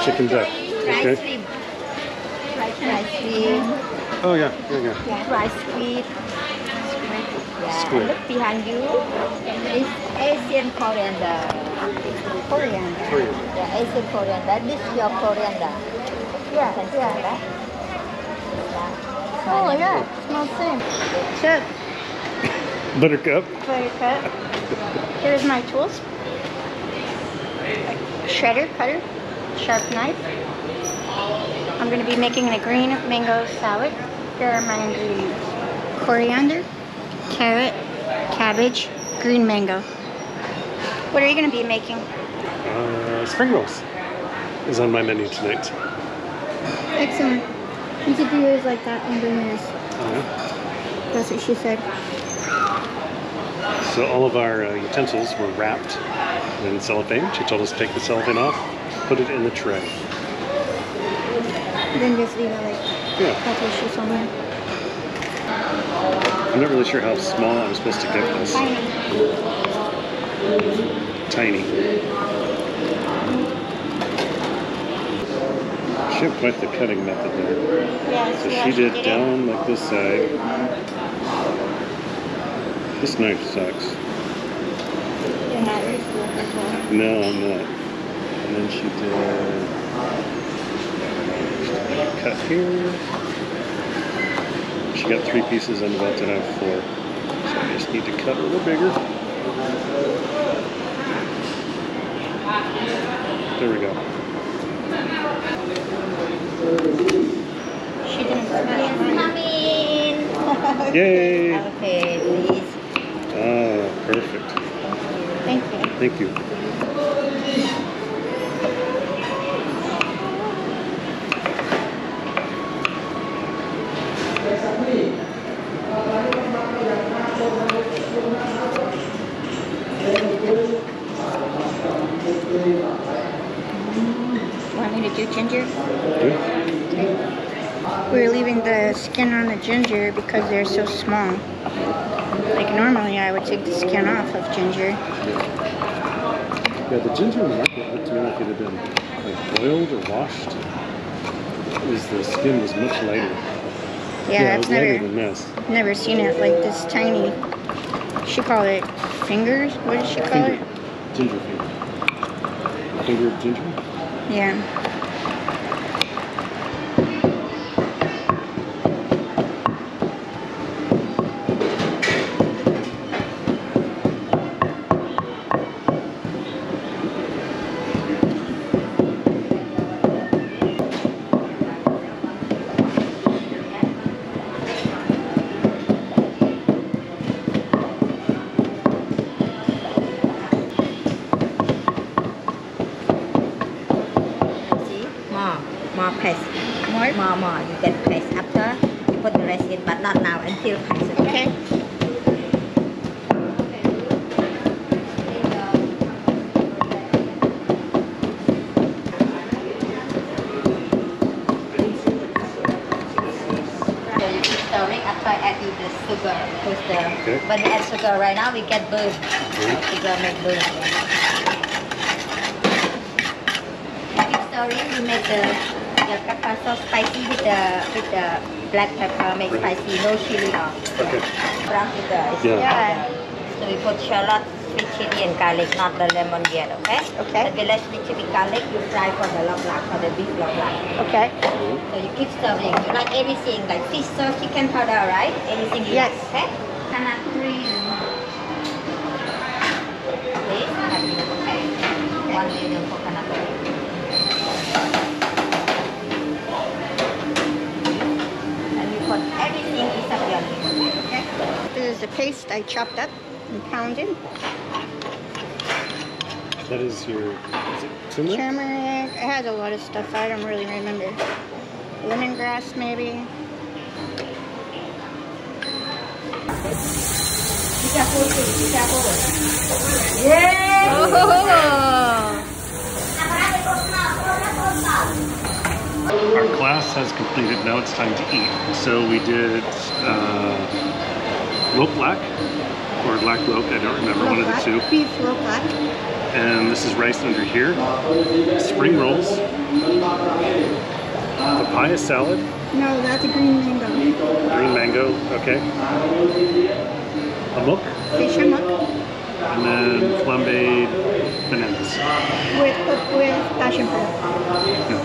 chicken duck. Okay. Rice shrimp. Oh yeah. Rice squid. Yeah. Squid. Look behind you. It's Asian coriander. Coriander. Yeah, Asian coriander. This is your coriander. Yeah. Can you see that? Oh yeah, smells same. Chip. Buttercup. Buttercup. Here's my tools. Shredder, cutter, sharp knife. I'm going to be making a green mango salad. Here are my ingredients. Coriander, carrot, cabbage, green mango. What are you going to be making? Spring rolls is on my menu tonight. Excellent. You could do yours like that and bring yours. Yeah. That's what she said. So all of our utensils were wrapped in cellophane. She told us to take the cellophane off, put it in the tray. Then just leave it like that's what she told me. I'm not really sure how small I'm supposed to get this. Tiny. She had quite the cutting method there. Yeah, So she did down like this side. This knife sucks. You're not used to it as well. No, I'm not. And then she did cut here. She got 3 pieces. I'm about to have 4. So I just need to cut a little bigger. There we go. She didn't come in. Yay! Okay, please. Ah, perfect. Thank you. Thank you. Want me to do ginger? Yeah. Okay. We're leaving the skin on the ginger because they're so small. Like normally I would take the skin off of ginger. Yeah, the ginger in the market looked to me like it had been like boiled or washed. The skin was much lighter. Yeah, it was lighter than this. never seen it like this tiny. She called it fingers? What did she call it? Ginger finger. Finger of ginger? Yeah. More paste. More. You get paste after. You put the rest in, but not now until paste. Okay. So you keep stirring after adding the sugar. Okay. When we add sugar right now, we get burn. Sugar make burn. Keep stirring. We make the pepper so spicy with the black pepper, make spicy, no chili on. Okay. Brown sugar is So we put shallot, sweet chili and garlic, not the lemon yet, okay? Okay. The village sweet chili garlic you fry for the lok lak, for the beef lok lak. Okay. So you keep stirring. You like everything, like fish sauce, chicken powder, right? Anything you like, okay? Coconut cream. Okay, okay. 1 million coconut cream. Put everything except your lemon, okay? This is the paste I chopped up and pounded. That is your, is it turmeric? Turmeric. It has a lot of stuff. I don't really remember. Lemongrass, maybe. Yeah! Oh. Our class has completed. Now it's time to eat. So we did loke lak or black loke. I don't remember, one of the two. Beef loke lak. And this is rice under here. Spring rolls. Papaya salad. No, that's a green mango. Green mango, okay. Amok. Fish amok. And then flambéed bananas. With passion fruit. Yeah.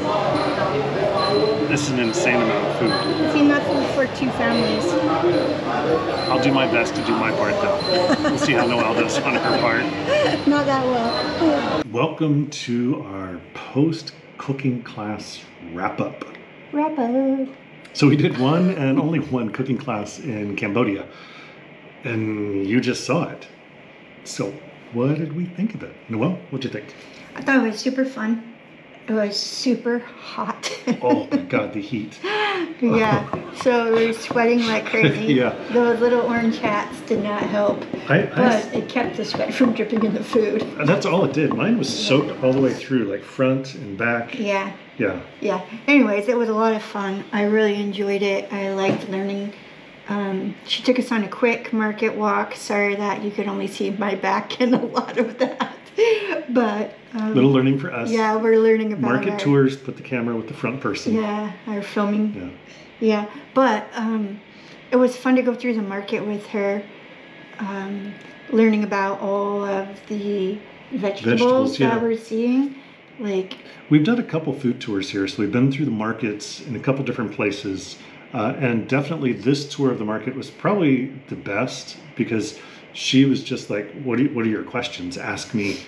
This is an insane amount of food. It's enough food for 2 families. I'll do my best to do my part though. We'll see how Noelle does on her part. Not that well. Welcome to our post-cooking class wrap-up. Wrap-up. So we did one and only one cooking class in Cambodia. And you just saw it. So what did we think of it? Noelle, what'd you think? I thought it was super fun. It was super hot. Oh my God, the heat. Yeah, so we were sweating like crazy. Yeah. Those little orange hats did not help. But it kept the sweat from dripping in the food. That's all it did. Mine was soaked all the way through, like front and back. Yeah. Yeah. Yeah. Anyways, it was a lot of fun. I really enjoyed it. I liked learning. She took us on a quick market walk. Sorry that you could only see my back in a lot of that. But little learning for us. Yeah, we're learning about market tours. Put the camera with the front person. Yeah, our filming. Yeah. Yeah, but it was fun to go through the market with her, learning about all of the vegetables that we're seeing. Like, we've done a couple food tours here, so we've been through the markets in a couple different places, and definitely this tour of the market was probably the best because she was just like, what are your questions? Ask me.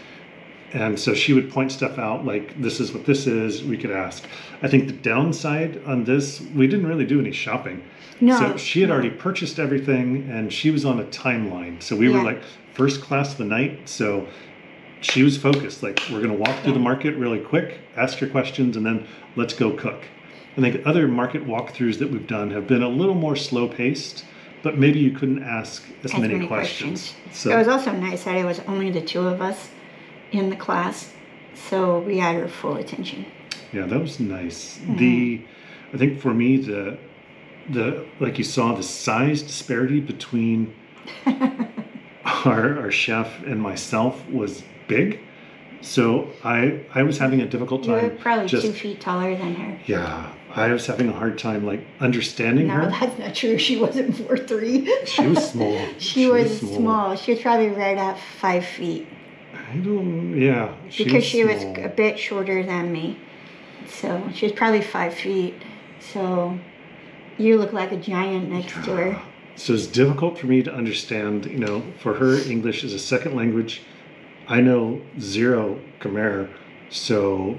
And so she would point stuff out like, this is what this is, we could ask. I think the downside on this, we didn't really do any shopping. No. So she had already purchased everything and she was on a timeline. So we were like first class of the night. So she was focused, like we're gonna walk through the market really quick, ask your questions, and then let's go cook. I think other market walkthroughs that we've done have been a little more slow paced, but maybe you couldn't ask as many questions. So it was also nice that it was only the 2 of us in the class, so we had her full attention. Yeah, that was nice. I think for me, the like you saw, the size disparity between our chef and myself was big. So I was having a difficult time. You were probably 2 feet taller than her. Yeah, I was having a hard time like understanding her. No, that's not true. She wasn't 4'3". She was small. She was small. She was probably right at 5 feet. Because she was a bit shorter than me. So she was probably 5 feet. So you look like a giant next to her. So it's difficult for me to understand, you know, for her, English is a second language. I know 0 Khmer, so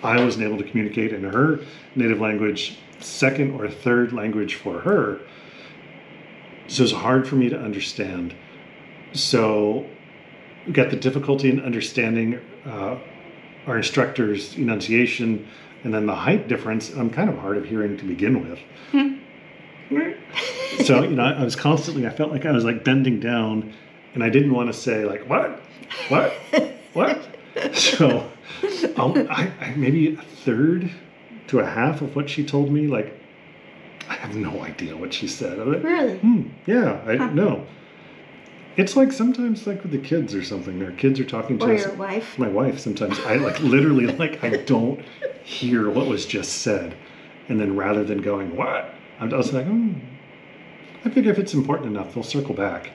I wasn't able to communicate in her native language, second or third language for her. So it's hard for me to understand. So we got the difficulty in understanding our instructor's enunciation, and then the height difference. I'm kind of hard of hearing to begin with. So, you know, I was constantly, I felt like I was like bending down, and I didn't want to say like, what? So I maybe a third to a half of what she told me, like, I have no idea what she said. I'm like, really? Yeah, I don't know. It's like sometimes like with the kids or something, our kids are talking to us. Or your wife. My wife, sometimes I like literally like I don't hear what was just said. And then rather than going, what? I was like, I figure if it's important enough, they'll circle back.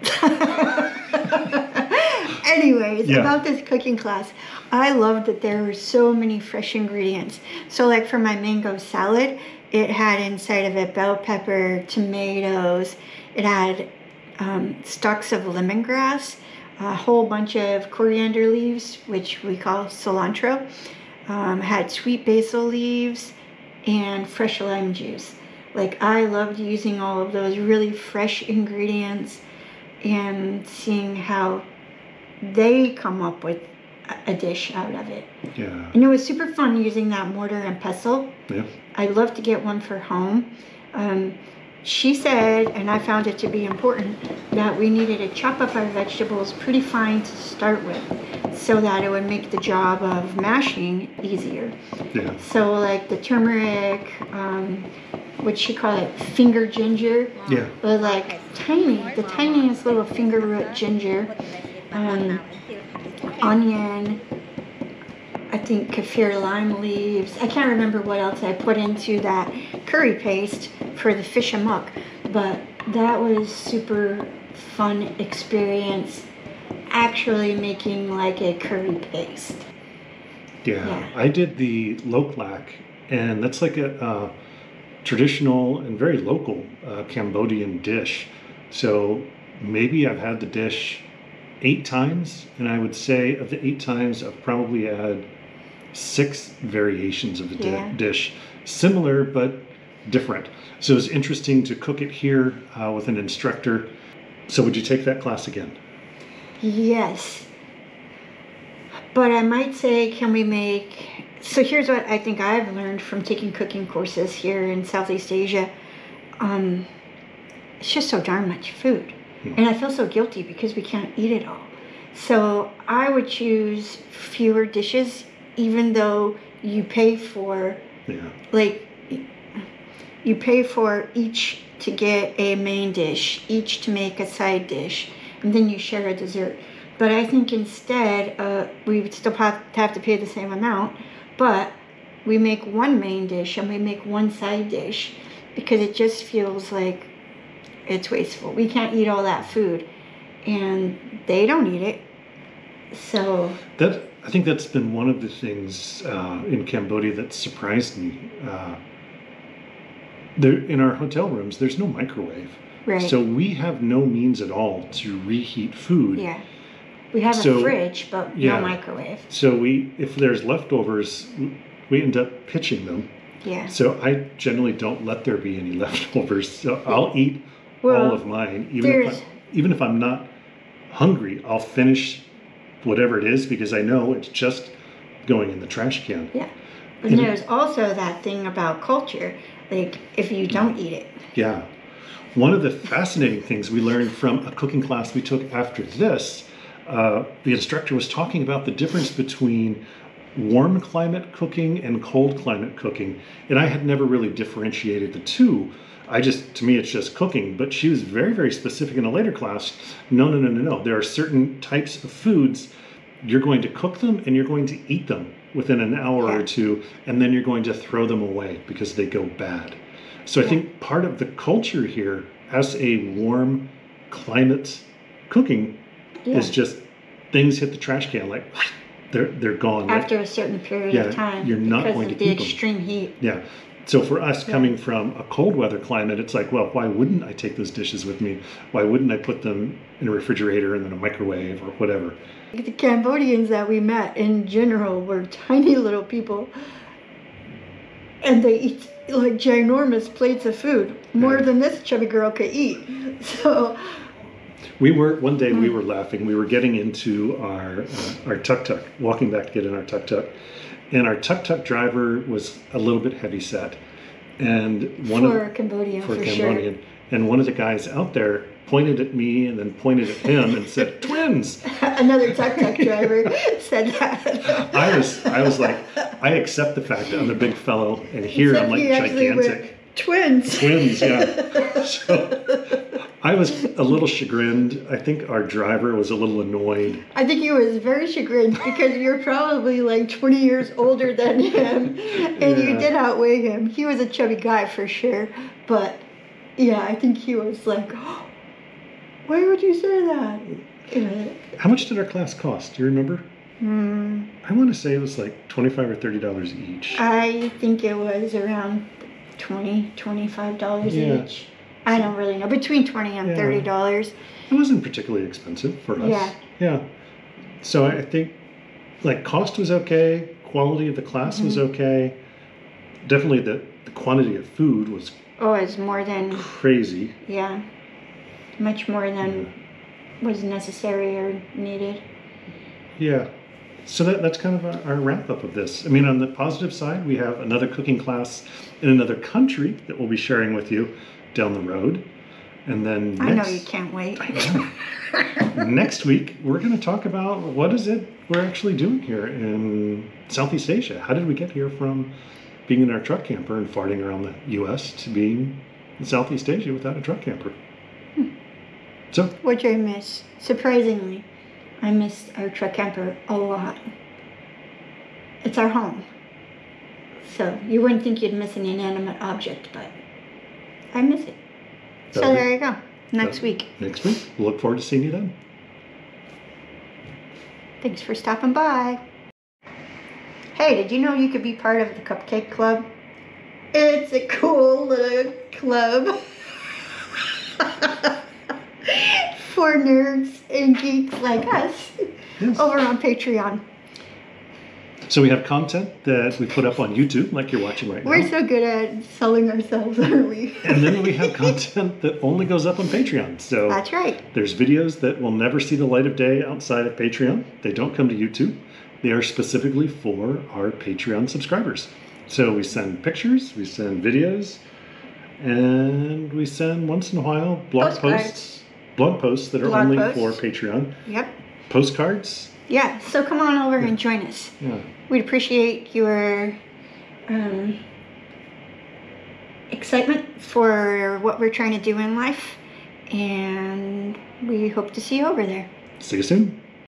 Anyways, about this cooking class, I loved that there were so many fresh ingredients. So like for my mango salad, it had inside of it bell pepper, tomatoes, it had stalks of lemongrass, a whole bunch of coriander leaves, which we call cilantro, had sweet basil leaves, and fresh lime juice. Like, I loved using all of those really fresh ingredients and seeing how they come up with a dish out of it. Yeah. And it was super fun using that mortar and pestle. Yeah. I'd love to get one for home. She said, and I found it to be important, that we needed to chop up our vegetables pretty fine to start with so that it would make the job of mashing easier. Yeah. So like the turmeric, what she called it, finger ginger. Yeah. But like tiny, the tiniest little finger root ginger. onion, I think kaffir lime leaves. I can't remember what else I put into that curry paste for the fish amok, but that was super fun experience actually making like a curry paste. Yeah. I did the loklak, and that's like a traditional and very local Cambodian dish. So maybe I've had the dish 8 times, and I would say of the 8 times I've probably had 6 variations of the dish, similar but different. So it's interesting to cook it here with an instructor. So would you take that class again? Yes. But I might say, can we make... So here's what I think I've learned from taking cooking courses here in Southeast Asia. It's just so darn much food. And I feel so guilty because we can't eat it all. So I would choose fewer dishes, even though you pay for, like, you pay for each to get a main dish, each to make a side dish, and then you share a dessert. But I think instead, we would still have to pay the same amount, but we make one main dish and we make one side dish, because it just feels like it's wasteful. We can't eat all that food, and they don't eat it. So I think that's been one of the things in Cambodia that surprised me. In our hotel rooms, there's no microwave. Right. So we have no means at all to reheat food. Yeah. We have a fridge, but no microwave. So if there's leftovers, we end up pitching them. Yeah. So I generally don't let there be any leftovers. So I'll eat all of mine, even if I'm not hungry. I'll finish whatever it is because I know it's just going in the trash can. Yeah. But there's also that thing about culture, like if you don't eat it. Yeah. One of the fascinating things we learned from a cooking class we took after this, the instructor was talking about the difference between warm climate cooking and cold climate cooking. And I had never really differentiated the two. To me, it's just cooking. But she was very, very specific in a later class. No. There are certain types of foods, you're going to cook them and you're going to eat them within an hour or two, and then you're going to throw them away because they go bad. So I think part of the culture here as a warm climate cooking is just things hit the trash can, like they're gone. After a certain period of time. You're not going to keep them. Because of the extreme heat. Yeah. So for us coming from a cold weather climate, it's like, well, why wouldn't I take those dishes with me? Why wouldn't I put them in a refrigerator and then a microwave or whatever? The Cambodians that we met in general were tiny little people, and they eat like ginormous plates of food, more than this chubby girl could eat. So one day we were laughing. We were getting into our tuk-tuk, walking back to get in our tuk-tuk. And our tuk-tuk driver was a little bit heavy set. And for Cambodian, for sure. And one of the guys out there pointed at me and then pointed at him and said, "Twins!" Another tuk-tuk driver said that. I was like, I accept the fact that I'm a big fellow, and here I'm like gigantic. Twins. Twins, yeah. So I was a little chagrined. I think our driver was a little annoyed. I think he was very chagrined because you're probably like 20 years older than him, and you did outweigh him. He was a chubby guy for sure, but yeah, I think he was like, oh, why would you say that? How much did our class cost? Do you remember? I want to say it was like $25 or $30 each. I think it was around $25 each. I don't really know. Between $20 and $30. It wasn't particularly expensive for us. Yeah. So I think like cost was okay. Quality of the class was okay. Definitely the quantity of food was it's more than crazy. Yeah. Much more than was necessary or needed. Yeah. So that's kind of our wrap-up of this. I mean, on the positive side, we have another cooking class in another country that we'll be sharing with you down the road. And then I know you can't wait. Next week, we're going to talk about what is it we're actually doing here in Southeast Asia. How did we get here from being in our truck camper and farting around the U.S. to being in Southeast Asia without a truck camper? So, what'd you miss? Surprisingly. I miss our truck camper a lot. It's our home. So you wouldn't think you'd miss an inanimate object, but I miss it. So there you go. Next week. Next week. We'll look forward to seeing you then. Thanks for stopping by. Hey, did you know you could be part of the Cupcake Club? It's a cool little club for nerds and geeks like us over on Patreon. So we have content that we put up on YouTube, like you're watching right now. We're so good at selling ourselves, aren't we? And then we have content that only goes up on Patreon. So that's right. There's videos that will never see the light of day outside of Patreon. They don't come to YouTube. They are specifically for our Patreon subscribers. So we send pictures, we send videos, and we send once in a while blog posts that are only for Patreon. Yep. Postcards. Yeah, so come on over and join us. Yeah. We'd appreciate your excitement for what we're trying to do in life, and we hope to see you over there. See you soon.